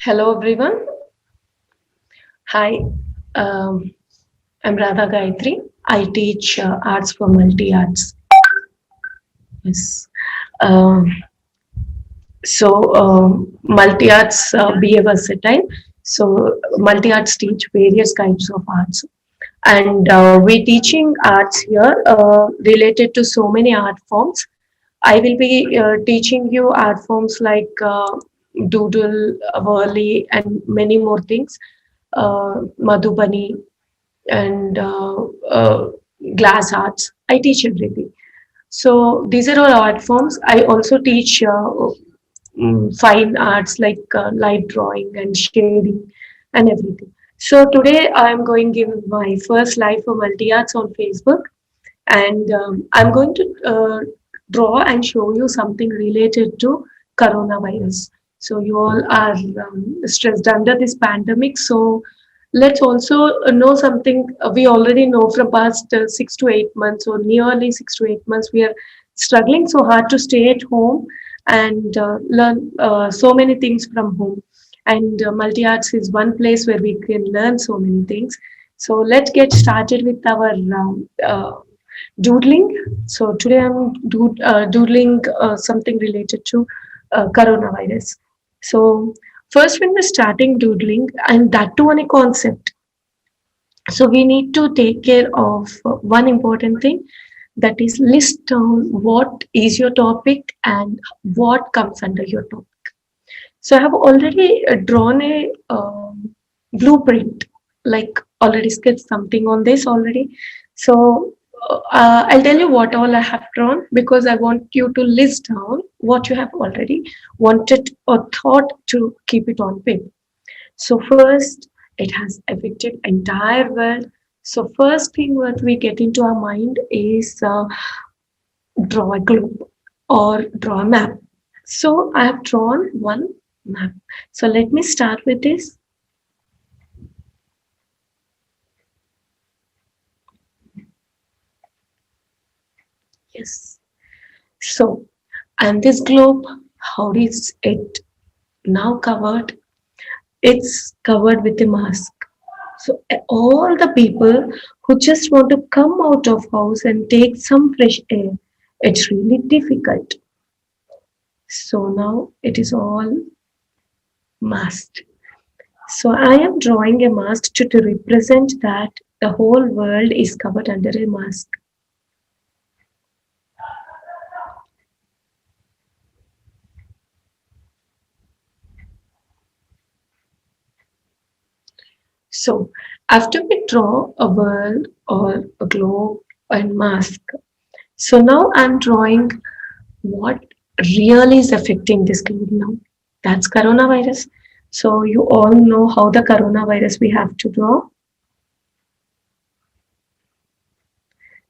Hello, everyone. Hi, um, I'm Radha Gayatri. I teach arts for multi arts. Yes. Um, multi arts be a versatile. Multi arts teach various kinds of arts, and we're teaching arts here related to so many art forms. I will be teaching you art forms like doodle, whirly, and many more things. Madhubani, and glass arts. I teach everything. So these are all art forms. I also teach fine arts like light drawing and shading and everything. So today I am going to give my first live for multi arts on Facebook, and I'm going to draw and show you something related to coronavirus. So you all are stressed under this pandemic. So let's also know something we already know from past 6 to 8 months, or nearly 6 to 8 months. We are struggling so hard to stay at home and learn so many things from home. And multi arts is one place where we can learn so many things. So let's get started with our doodling. So today I'm doodling something related to coronavirus. So first, when we're starting doodling, and that too on a concept, so we need to take care of one important thing, that is list down what is your topic and what comes under your topic. So I have already drawn a blueprint, like already sketched something on this already. So I'll tell you what all I have drawn, because I want you to list down what you have already wanted or thought to keep it on paper. So first, it has affected entire world. So first thing what we get into our mind is draw a globe or draw a map. So I have drawn one map. So let me start with this. Yes. So, and this globe, how is it now covered? It's covered with a mask. So all the people who just want to come out of house and take some fresh air, it's really difficult. So now it is all masked. So I am drawing a mask to represent that the whole world is covered under a mask. So after we draw a world or a globe and mask, so now I'm drawing what really is affecting this globe now. That's coronavirus. So you all know how the coronavirus we have to draw.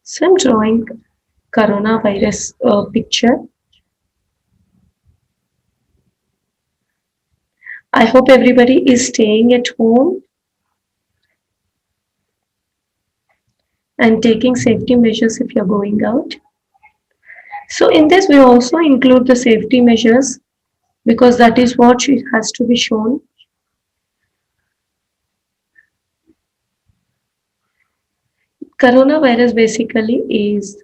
So I'm drawing coronavirus picture. I hope everybody is staying at home and taking safety measures if you're going out. So in this we also include the safety measures, because that is what it has to be shown. Coronavirus basically is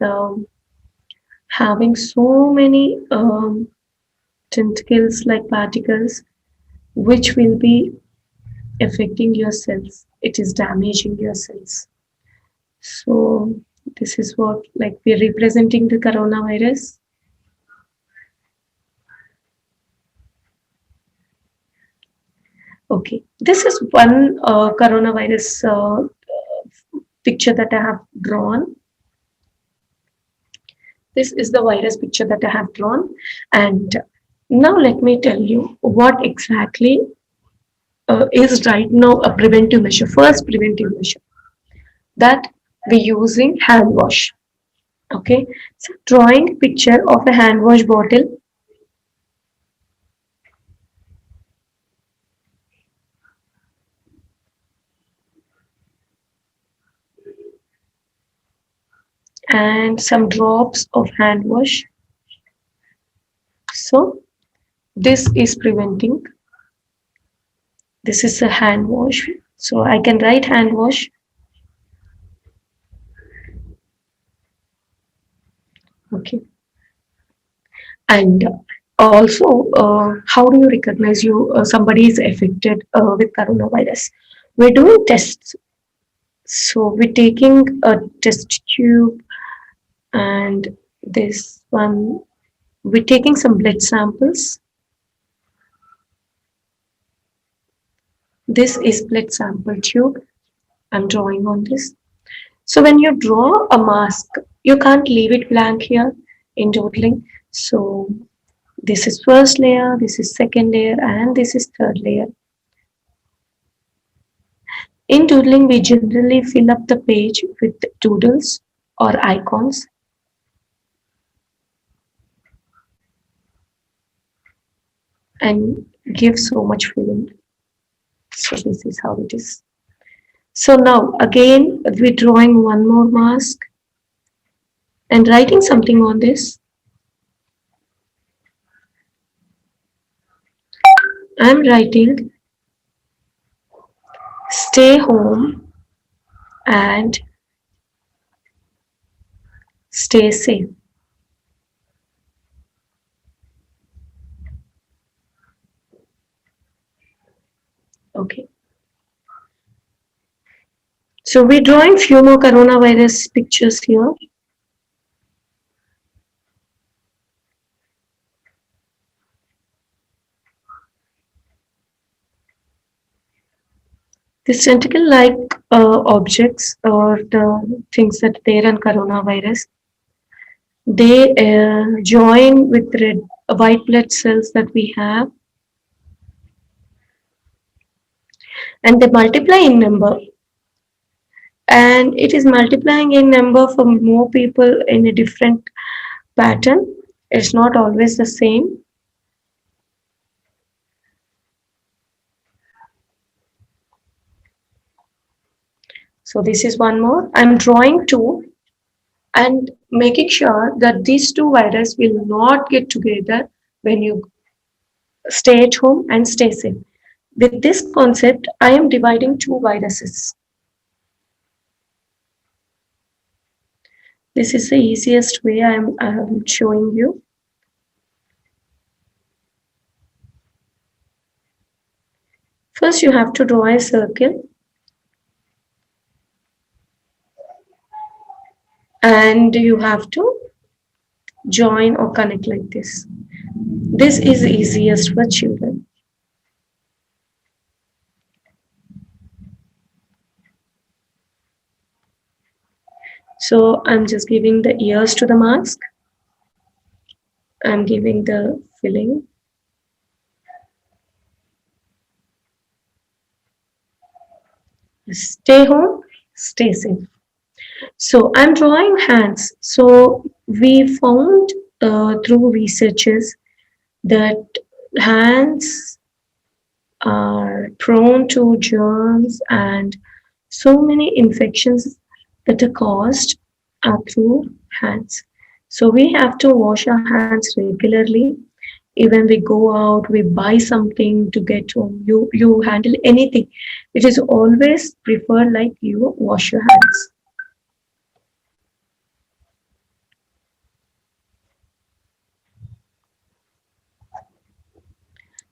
having so many tentacles like particles which will be affecting your cells. It is damaging your cells. So this is what, like, we're representing the coronavirus. Okay, this is one coronavirus picture that I have drawn. This is the virus picture that I have drawn. And now let me tell you what exactly is right now a preventive measure. First preventive measure, that we're using hand wash. Okay, so drawing picture of a hand wash bottle, and some drops of hand wash. So this is preventing This is a hand wash. So I can write hand wash. Okay. And also, how do you recognize somebody is affected with coronavirus? We're doing tests. So we're taking a test tube and this one, we're taking some blood samples. This is blood sample tube. I'm drawing on this. So when you draw a mask, you can't leave it blank here in doodling. So this is first layer, this is second layer, and this is third layer. In doodling, we generally fill up the page with doodles or icons. And give so much feeling. So this is how it is. So now again, we're drawing one more mask and writing something on this. I'm writing stay home and stay safe. Okay. So we're drawing few more coronavirus pictures here. These tentacle-like objects or the things that are there in coronavirus, they join with red white blood cells that we have, and they multiply in number. And it is multiplying in number for more people in a different pattern. It's not always the same. So this is one more. I'm drawing two and making sure that these two viruses will not get together when you stay at home and stay safe. With this concept, I am dividing two viruses. This is the easiest way I'm showing you. First, you have to draw a circle and you have to join or connect like this. This is easiest for children. So I'm just giving the ears to the mask. I'm giving the filling. Stay home, stay safe. So I'm drawing hands. So we found through researches that hands are prone to germs and so many infections that are caused are through hands. So we have to wash our hands regularly. Even we go out, we buy something to get home, you handle anything. It is always preferred like you wash your hands.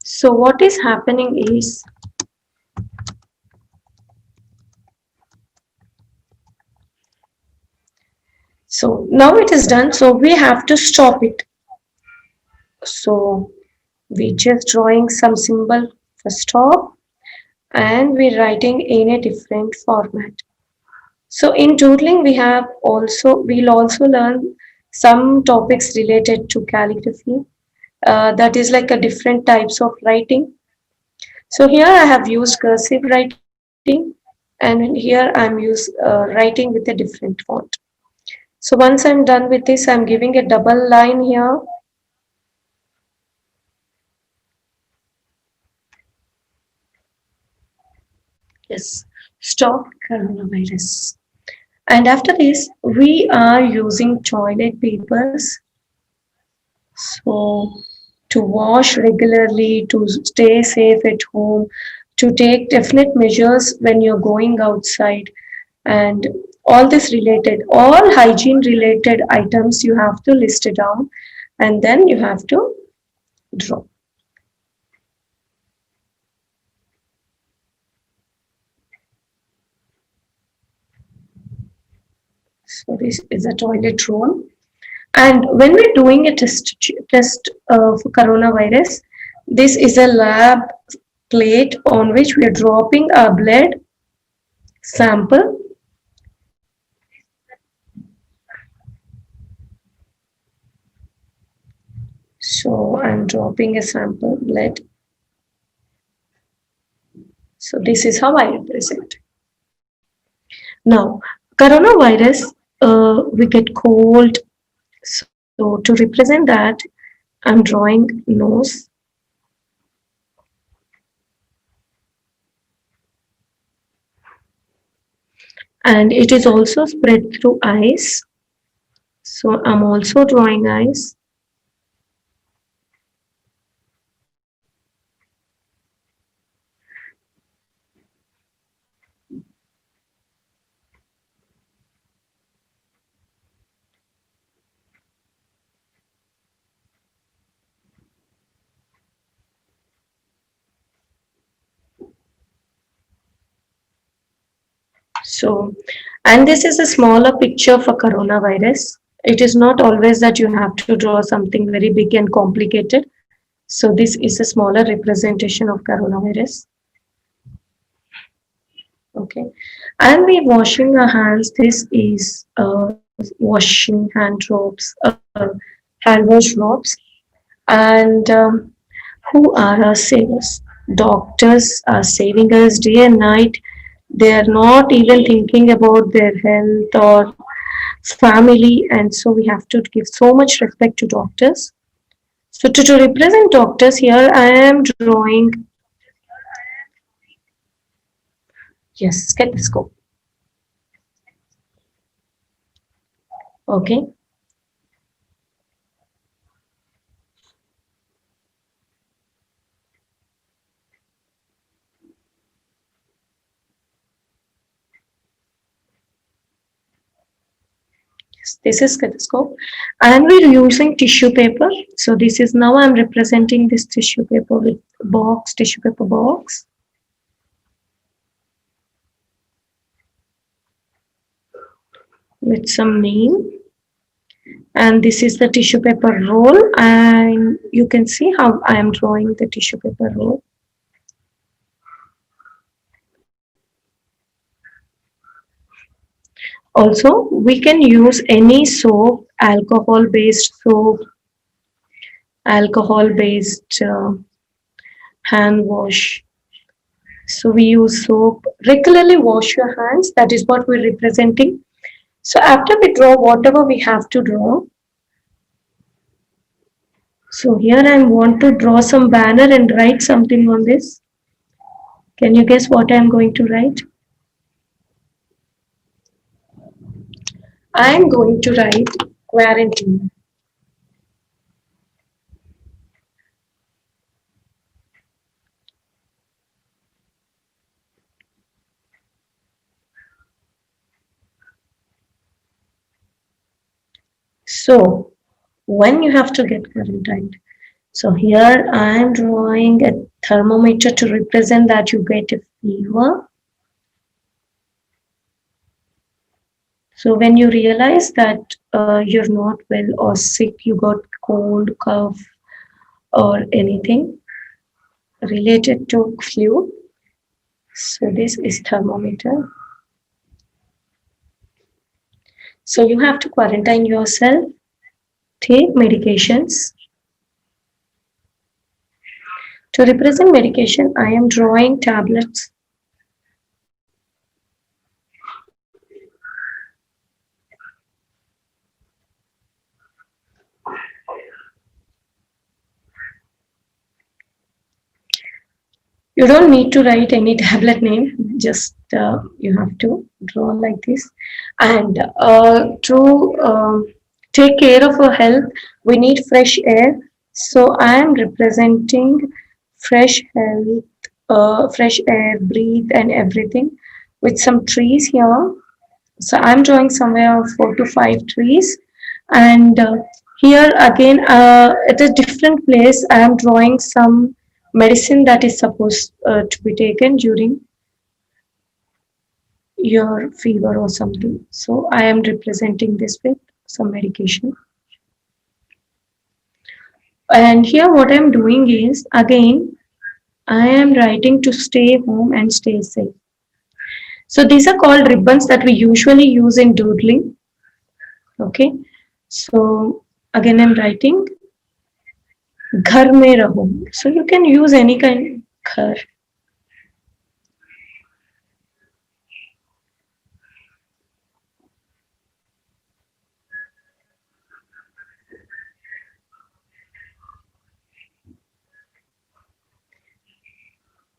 So what is happening is so now it is done. So we have to stop it. So we just drawing some symbol for stop and we're writing in a different format. So in doodling we'll also learn some topics related to calligraphy. That is like a different types of writing. So here I have used cursive writing and here I'm writing with a different font. So once I'm done with this, I'm giving a double line here. Yes, stop coronavirus. And after this, we are using toilet papers. So to wash regularly, to stay safe at home, to take definite measures when you're going outside, and all this related, all hygiene related items you have to list it down, and then you have to draw. So this is a toilet roll. And when we're doing a test for coronavirus, this is a lab plate on which we are dropping our blood sample. So I'm dropping a sample blood. So this is how I represent. Now, coronavirus, we get cold. So to represent that, I'm drawing nose. And it is also spread through eyes. So I'm also drawing eyes. So, and this is a smaller picture for coronavirus. It is not always that you have to draw something very big and complicated. So this is a smaller representation of coronavirus. Okay, and we washing our hands. This is washing hand drops, hand wash drops, and who are our savers? Doctors are saving us day and night. They are not even thinking about their health or family, and so we have to give so much respect to doctors. So to represent doctors here, I am drawing, yes, stethoscope. Okay. Yes, this is stethoscope, and we're using tissue paper. So this is, now I'm representing this tissue paper with box, tissue paper box. With some name. And this is the tissue paper roll, and you can see how I am drawing the tissue paper roll. Also, we can use any soap, alcohol based soap, alcohol based hand wash. So we use soap. Regularly wash your hands. That is what we're representing. So after we draw whatever we have to draw. So here I want to draw some banner and write something on this. Can you guess what I'm going to write? I'm going to write quarantine. So when you have to get quarantined. So here I am drawing a thermometer to represent that you get a fever. So when you realize that you're not well or sick, you got cold, cough, or anything related to flu. So this is thermometer. So you have to quarantine yourself, take medications. To represent medication, I am drawing tablets. You don't need to write any tablet name, just you have to draw like this. And to take care of our health, we need fresh air. So I am representing fresh health fresh air, breathe, and everything with some trees here. So I'm drawing somewhere 4 to 5 trees, and here again at a different place I am drawing some medicine that is supposed to be taken during your fever or something. So I am representing this with some medication. And here what I'm doing is again I am writing to stay home and stay safe. So these are called ribbons that we usually use in doodling. Okay. So again I'm writing घर में रहो. So you can use any kind घर.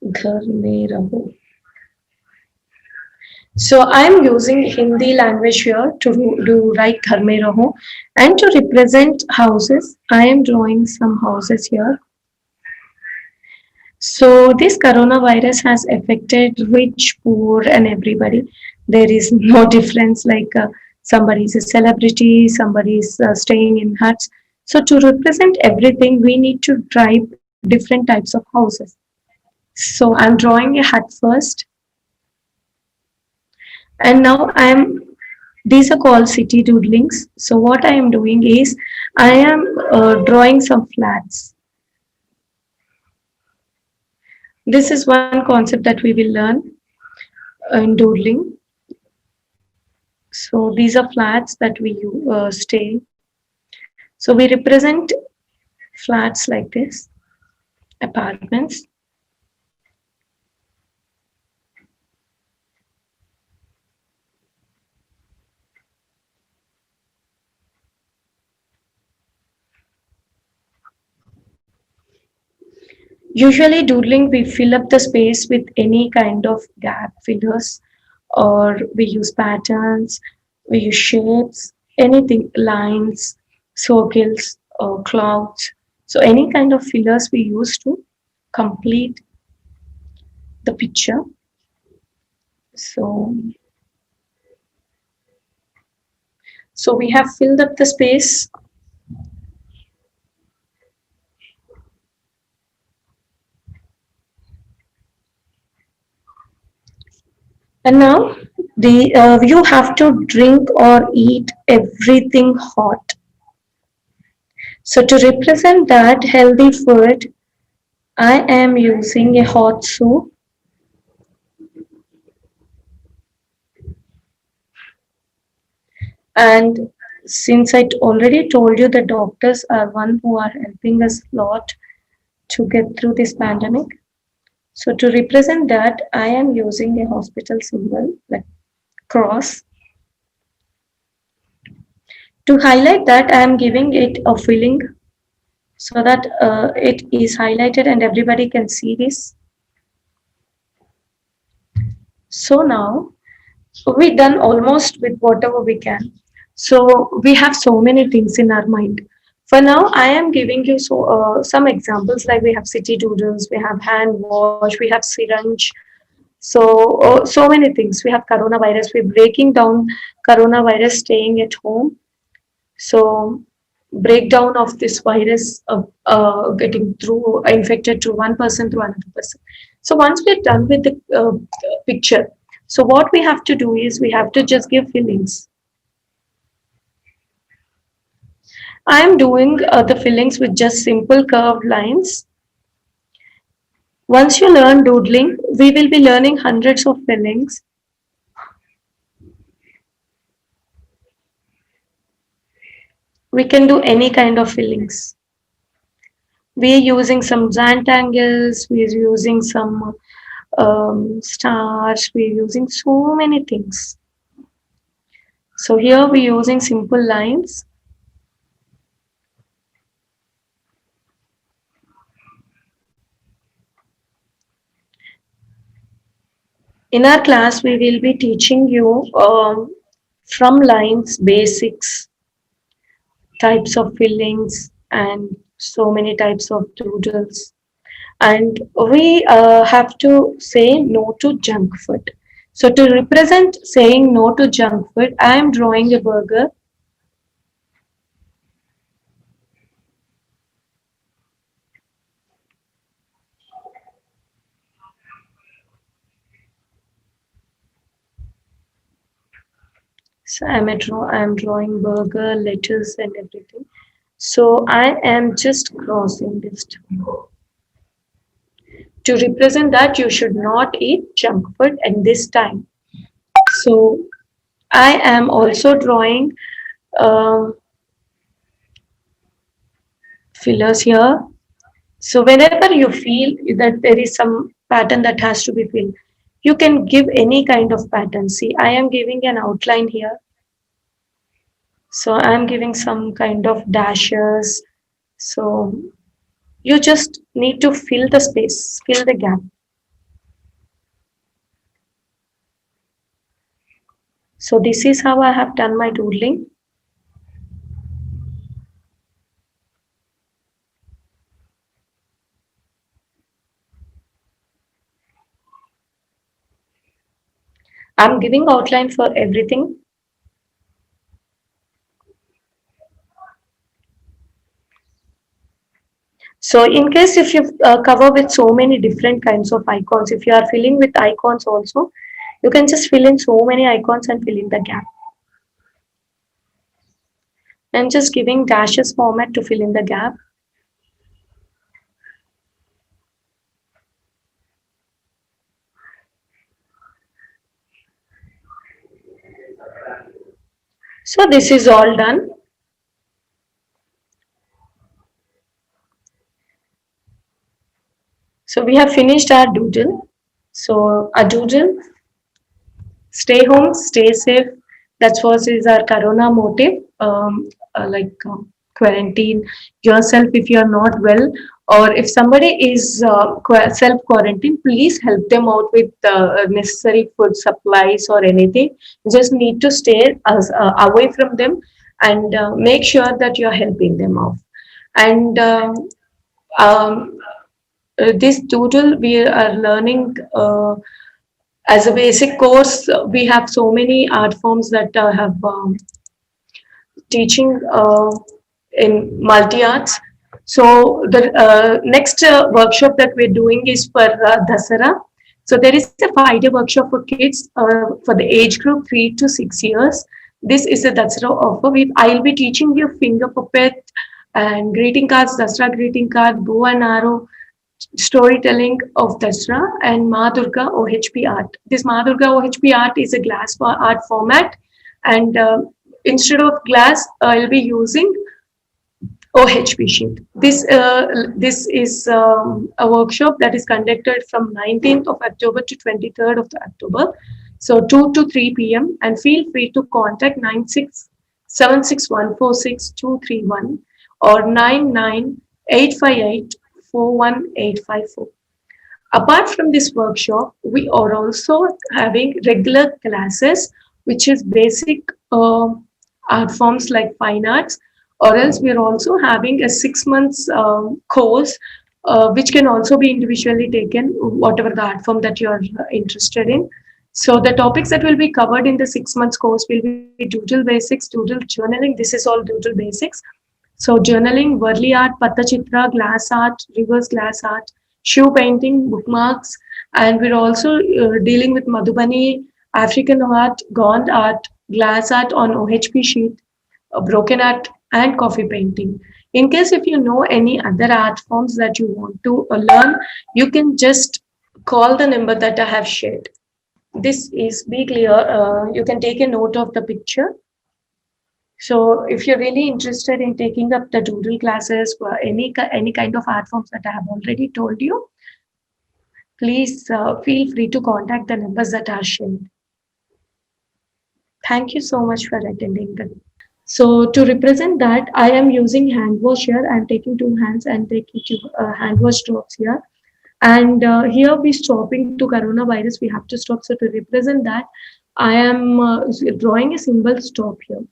घर में रहो. So I am using Hindi language here to write Ghar Mein Raho, and to represent houses. I am drawing some houses here. So this coronavirus has affected rich, poor, and everybody. There is no difference. Like somebody is a celebrity, somebody is staying in huts. So to represent everything, we need to drive different types of houses. So I'm drawing a hut first, and now I'm. These are called city doodlings. So what I am doing is I am drawing some flats. This is one concept that we will learn in doodling. So these are flats that we stay. So we represent flats like this, apartments. Usually doodling, we fill up the space with any kind of gap fillers, or we use patterns, we use shapes, anything, lines, circles, or clouds. So any kind of fillers we use to complete the picture. So, so we have filled up the space. And now the you have to drink or eat everything hot. So to represent that healthy food, I am using a hot soup. And since I already told you the doctors are one who are helping us a lot to get through this pandemic. So to represent that, I am using a hospital symbol like cross. To highlight that, I am giving it a filling so that it is highlighted and everybody can see this. So now we done almost with whatever we can. So we have so many things in our mind. For now, I am giving you some examples like we have city doodles, we have hand wash, we have syringe. So many things. We have coronavirus. We're breaking down coronavirus staying at home. So breakdown of this virus getting through infected to one person to another person. So once we're done with the picture, so what we have to do is we have to just give fillings. I am doing the fillings with just simple curved lines. Once you learn doodling, we will be learning hundreds of fillings. We can do any kind of fillings. We are using some Xantangles, we are using some stars, we are using so many things. So here we are using simple lines. In our class, we will be teaching you from lines, basics, types of fillings, and so many types of doodles. And we have to say no to junk food. So to represent saying no to junk food, I am drawing a burger. So I am drawing burger, lettuce, and everything. So I am just crossing this to represent that you should not eat junk food at this time. So I am also drawing um fillers here. So whenever you feel that there is some pattern that has to be filled, you can give any kind of pattern. See, I am giving an outline here. So I am giving some kind of dashes. So you just need to fill the space, fill the gap. So this is how I have done my doodling. I'm giving outline for everything. So in case if you cover with so many different kinds of icons, if you are filling with icons also, you can just fill in so many icons and fill in the gap. I'm just giving dashes format to fill in the gap. So this is all done. So we have finished our doodle. So a doodle, stay home, stay safe. That's what is our corona motive. Quarantine yourself if you are not well, or if somebody is self quarantine, please help them out with necessary food supplies or anything. You just need to stay away from them and make sure that you are helping them off. And um, this doodle we are learning. As a basic course, we have so many art forms that have teaching in multi arts. So the next workshop that we're doing is for Dasara. So there is a 5-day workshop for kids for the age group 3 to 6 years. This is a Dasara offer. I'll be teaching you finger puppet and greeting cards, Dasara greeting card, bow and arrow, storytelling of Dasra, and Ma Durga OHP art. This Ma Durga OHP art is a glass art format, and instead of glass, I'll be using OHP sheet. This is a workshop that is conducted from 19th of October to 23rd of the October. So 2 to 3 p.m. and feel free to contact 9676146231 or 9985841854. Apart from this workshop, we are also having regular classes, which is basic art forms like fine arts, or else we are also having a 6 months course, which can also be individually taken, whatever the art form that you are interested in. So the topics that will be covered in the 6 months course will be doodle basics, doodle journaling. This is all doodle basics. So journaling, Varli art, Pattachitra, glass art, reverse glass art, shoe painting, bookmarks, and we're also dealing with Madhubani, African art, Gond art, glass art on OHP sheet, broken art, and coffee painting. In case if you know any other art forms that you want to learn, you can just call the number that I have shared. This is be clear. You can take a note of the picture. So if you're really interested in taking up the doodle classes for any kind of art forms that I have already told you, please feel free to contact the numbers that are shared. Thank you so much for attending the. So to represent that, I am using hand wash here. I'm taking 2 hands and taking two hand wash drops here. And here we stopping to coronavirus. We have to stop. So to represent that, I am drawing a symbol stop here.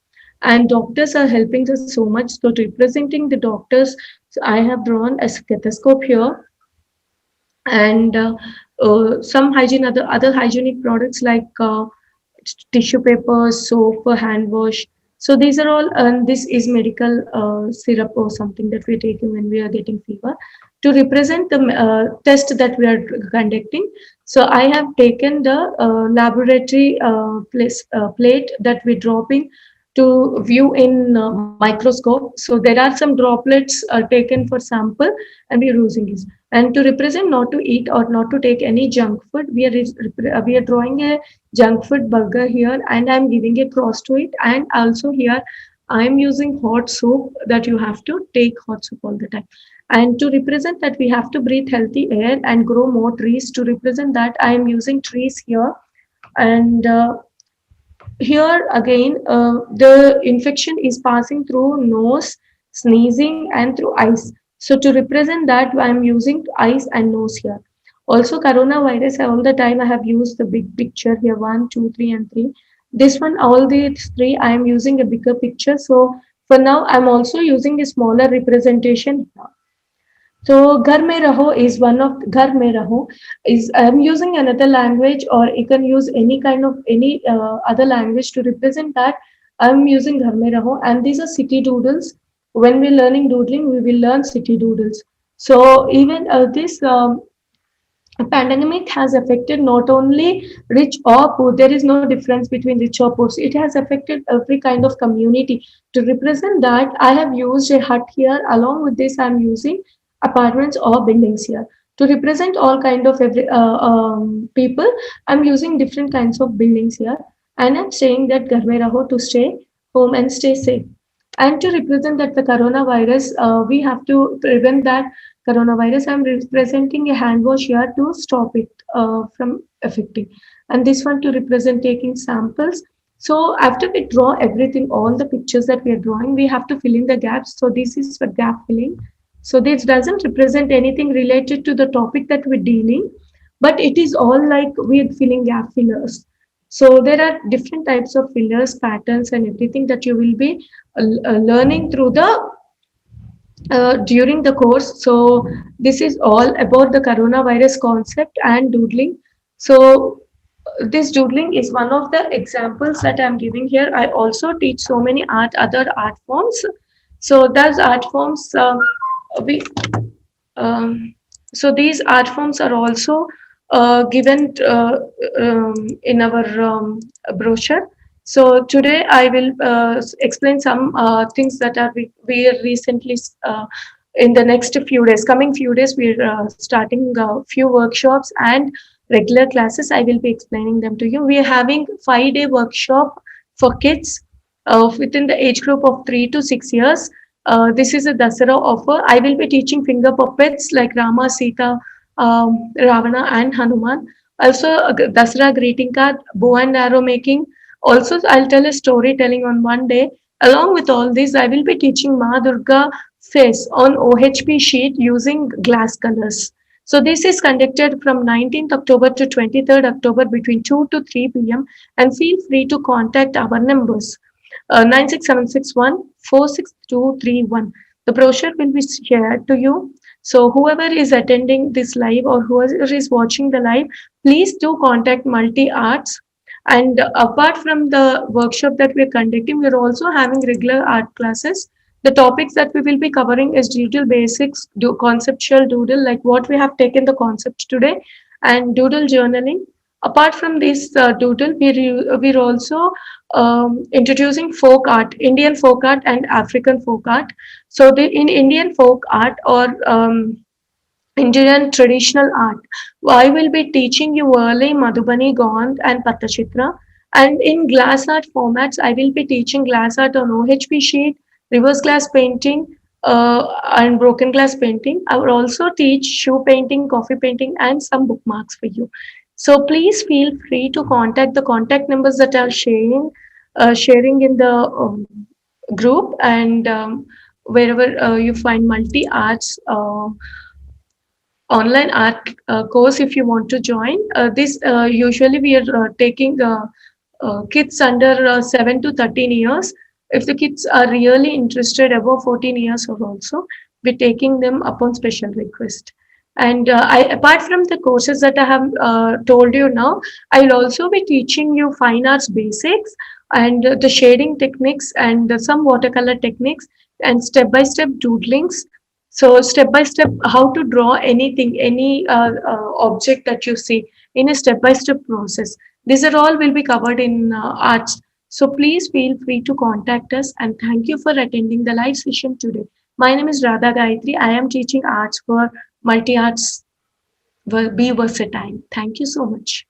And doctors are helping us so much. So to representing the doctors, so I have drawn a stethoscope here. and some hygiene other hygienic products like tissue paper, soap for hand wash. So these are all, and this is medical syrup or something that we're taking when we are getting fever to represent the test that we are conducting. So I have taken the laboratory plate that we're dropping to view in microscope. So there are some droplets taken for sample, and we are using it. And to represent not to eat or not to take any junk food, we are drawing a junk food burger here, and I'm giving a cross to it. And also here, I'm using hot soup that you have to take hot soup all the time. And to represent that we have to breathe healthy air and grow more trees, to represent that I am using trees here. And here again, the infection is passing through nose, sneezing, and through eyes. So to represent that, I'm using eyes and nose here. Also, coronavirus, all the time I have used the big picture here, 1, 2, 3, and 3. This one, all these three, I am using a bigger picture. So for now, I'm also using a smaller representation here. So Ghar Mein Raho is one of Ghar Mein Raho is I'm using another language, or you can use any kind of any other language to represent that. I'm using Ghar Mein Raho, and these are city doodles. When we're learning doodling, we will learn city doodles. So even this pandemic has affected not only rich or poor. There is no difference between rich or poor. It has affected every kind of community. To represent that, I have used a hut here. Along with this, I'm using apartments or buildings here. To represent all kind of people, I'm using different kinds of buildings here. And I'm saying that Ghar mein raho, to stay home and stay safe. And to represent that the coronavirus, we have to prevent that coronavirus. I'm representing a hand wash here to stop it from affecting. And this one to represent taking samples. So after we draw everything, all the pictures that we are drawing, we have to fill in the gaps. So this is for gap filling. So this doesn't represent anything related to the topic that we're dealing, but it is all like we're filling gap fillers. So there are different types of fillers, patterns, and everything that you will be learning through the during the course. So this is all about the coronavirus concept and doodling. So this doodling is one of the examples that I'm giving here. I also teach so many other art forms. So those art forms, we so these art forms are also given in our brochure. So today I will explain some things that are we recently in the next few days, coming few days, we're starting a few workshops and regular classes. I will be explaining them to you. We are having 5-day workshop for kids within the age group of 3 to 6 years. This is a Dasara offer. I will be teaching finger puppets like Rama, Sita, Ravana, and Hanuman. Also, a Dasara greeting card, bow and arrow making. Also, I'll tell a storytelling on one day. Along with all this, I will be teaching Ma Durga face on OHP sheet using glass colors. So this is conducted from 19th October to 23rd October between 2 to 3 p.m. And feel free to contact our numbers 96761 The brochure will be shared to you. So whoever is attending this live or whoever is watching the live, please do contact Multi Arts. And apart from the workshop that we're conducting, we're also having regular art classes. The topics that we will be covering is doodle basics, conceptual doodle, like what we have taken the concept today, and doodle journaling. Apart from this doodle, we're also introducing folk art, Indian folk art and African folk art. So in Indian folk art or Indian traditional art, I will be teaching you early Madhubani, Gond, and Pattachitra. And in glass art formats, I will be teaching glass art on OHP sheet, reverse glass painting, and broken glass painting. I will also teach shoe painting, coffee painting, and some bookmarks for you. So please feel free to contact the contact numbers that are sharing in the group, and wherever you find multi arts. Online art course if you want to join. This usually we are taking kids under 7 to 13 years. If the kids are really interested above 14 years or also, we're taking them upon special request. And apart from the courses that I have told you now, I'll also be teaching you fine arts basics and the shading techniques and some watercolor techniques and step by step doodlings. So step by step, how to draw anything, any object that you see in a step by step process. These are all will be covered in arts. So please feel free to contact us, and thank you for attending the live session today. My name is Radha Gayatri. I am teaching arts for multi arts. Be versatile. Thank you so much.